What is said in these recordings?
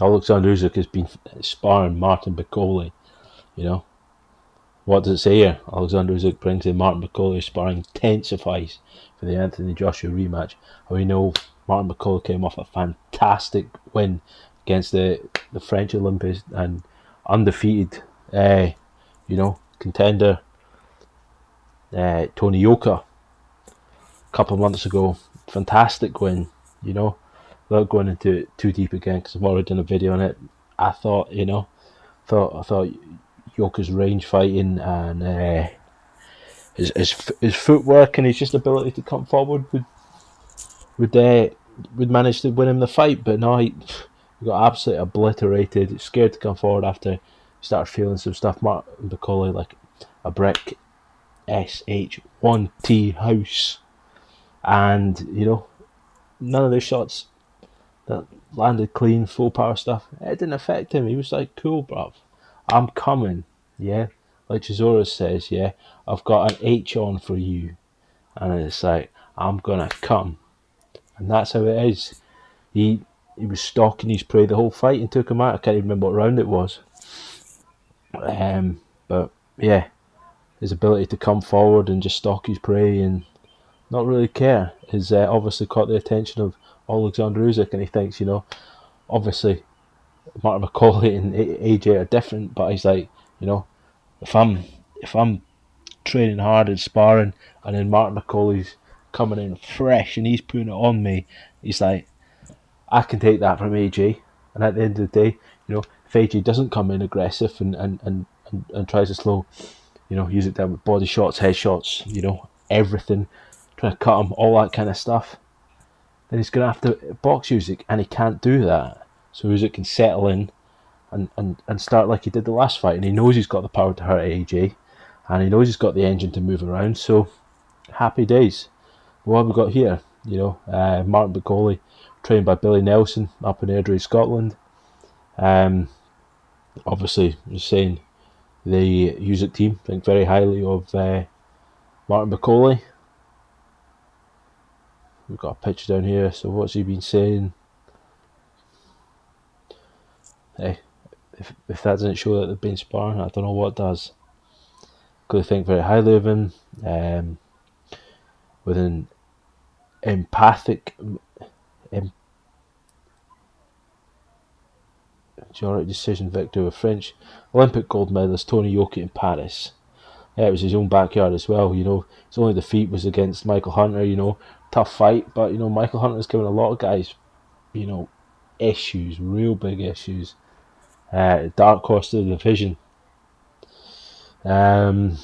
Alexander Usyk has been sparring Martin Bakole. You know, what does it say here? Alexander Usyk brings in Martin Bakole, sparring intensifies for the Anthony Joshua rematch. We know Martin Bakole came off a fantastic win against the French Olympics and undefeated, contender Tony Yoka a couple of months ago. Fantastic win, without going into it too deep again because I've already done a video on it. I thought, I thought Yoka's range fighting and his footwork and his just ability to come forward would manage to win him the fight, but no, he got absolutely obliterated. Scared to come forward after he started feeling some stuff. Martin Bakole like a brick. SH1T house, and none of the shots that landed clean, full power stuff, it didn't affect him. He was like, cool, bruv, I'm coming, yeah. Like Chisora says, yeah, I've got an H on for you, and it's like, I'm gonna come, and that's how it is. He was stalking his prey the whole fight and took him out. I can't even remember what round it was, but yeah, his ability to come forward and just stalk his prey and not really care has obviously caught the attention of Alexander Usyk, and he thinks, obviously Martin McCauley and AJ are different, but he's like, if I'm training hard and sparring, and then Martin McCauley's coming in fresh and he's putting it on me, he's like, I can take that from AJ. And at the end of the day, if AJ doesn't come in aggressive and tries to slow, use it down with body shots, head shots, everything, trying to cut him, all that kind of stuff, then he's going to have to box Usyk, and he can't do that. So Usyk can settle in and start like he did the last fight, and he knows he's got the power to hurt AJ, and he knows he's got the engine to move around, so happy days. What have we got here? Martin Bakole, trained by Billy Nelson up in Airdrie, Scotland. Obviously, just saying, the Usyk team think very highly of Martin Bakole. We've got a picture down here, so what's he been saying? Hey, if that doesn't show that they've been sparring, I don't know what does. Because they think very highly of him, with an empathic majority decision victory with French Olympic gold medalist Tony Yoka in Paris. Yeah, it was his own backyard as well. His only defeat was against Michael Hunter. Tough fight, but Michael Hunter's given a lot of guys, issues, real big issues. Dark horse of the division. So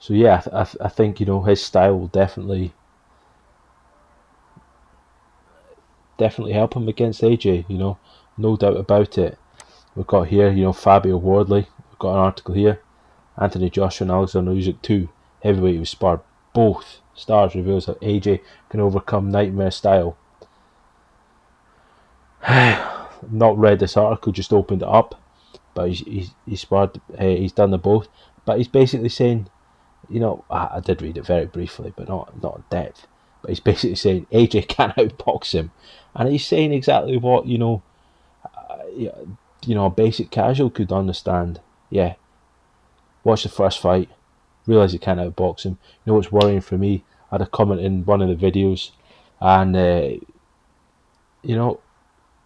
yeah, I think his style will definitely help him against AJ. No doubt about it. We've got here, Fabio Wardley. We've got an article here. Anthony Joshua and Alexander Usyk 2 heavyweight who sparred both stars reveals how AJ can overcome nightmare style. Not read this article, just opened it up, but he's sparred. He's done the both, but he's basically saying, I did read it very briefly, but not in depth. But he's basically saying AJ can't outbox him, and he's saying exactly what a basic casual could understand. Yeah, watch the first fight, realize you can't outbox him. What's worrying for me? I had a comment in one of the videos, and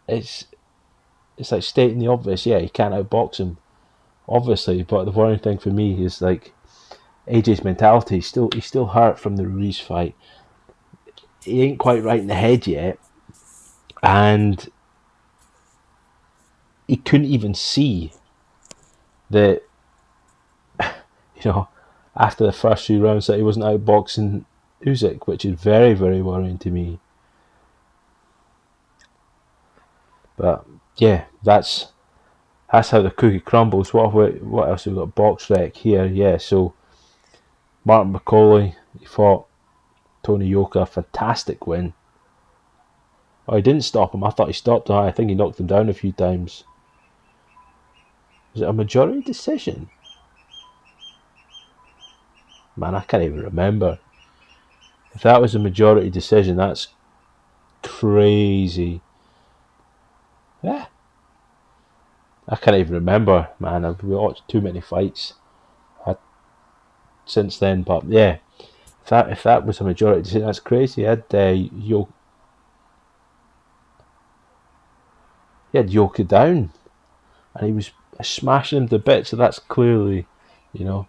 it's like stating the obvious. Yeah, you can't outbox him, obviously. But the worrying thing for me is like AJ's mentality. He's still hurt from the Ruiz fight. He ain't quite right in the head yet, and he couldn't even see that after the first few rounds that he wasn't outboxing Usyk, which is very, very worrying to me. But yeah, that's how the cookie crumbles. What else have we got? Box rec here, yeah. So Martin McCauley, he fought Tony Yoka, fantastic win. Oh, he didn't stop him. I thought he stopped him. I think he knocked him down a few times. Was it a majority decision? Man, I can't even remember. If that was a majority decision, that's crazy. Yeah, I can't even remember, man. I've watched too many fights since then. But yeah, if that was a majority decision, that's crazy. He had Yoka down, and he was smashing him to bits. So that's clearly, you know,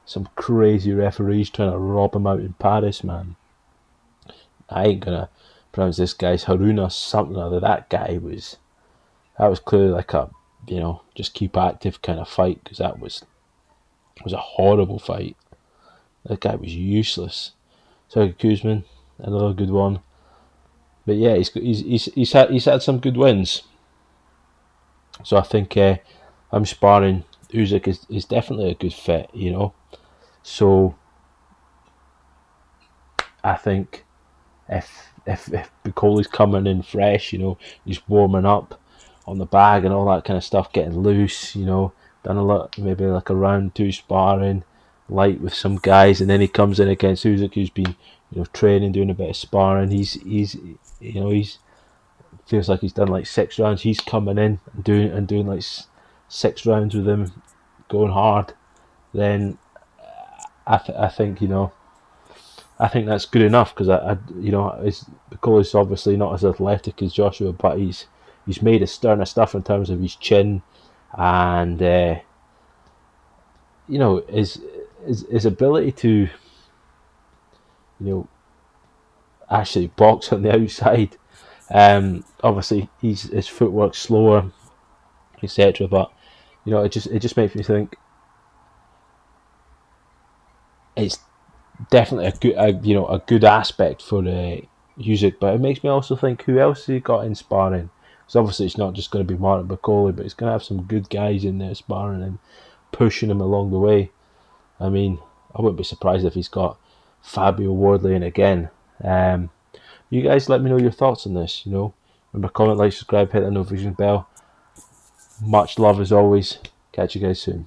some crazy referees trying to rob him out in Paris, man. I ain't gonna pronounce this guy's Haruna something or other. That was clearly like a, just keep active kind of fight, because that was a horrible fight. That guy was useless. So Kuzman, another good one. But yeah, he's had some good wins. So I think I'm sparring Usyk is definitely a good fit, So I think if Bakole's coming in fresh, he's warming up on the bag and all that kind of stuff, getting loose, done a lot, maybe like a round two sparring, light with some guys, and then he comes in against Usyk, who's been, training, doing a bit of sparring. He's feels like he's done like 6 rounds. He's coming in and doing like 6 rounds with him, going hard. Then I think I think that's good enough, because Bakole's obviously not as athletic as Joshua, but he's made a sterner stuff in terms of his chin, and his ability to actually box on the outside. Obviously his footwork's slower, etc. But it just makes me think it's definitely a good aspect for Usyk, but it makes me also think, who else has he got in sparring? So obviously it's not just going to be Martin Bakole, but he's going to have some good guys in there sparring and pushing him along the way. I mean, I wouldn't be surprised if he's got Fabio Wardley in again. You guys let me know your thoughts on this. Remember, comment, like, subscribe, hit the notification bell. Much love as always. Catch you guys soon.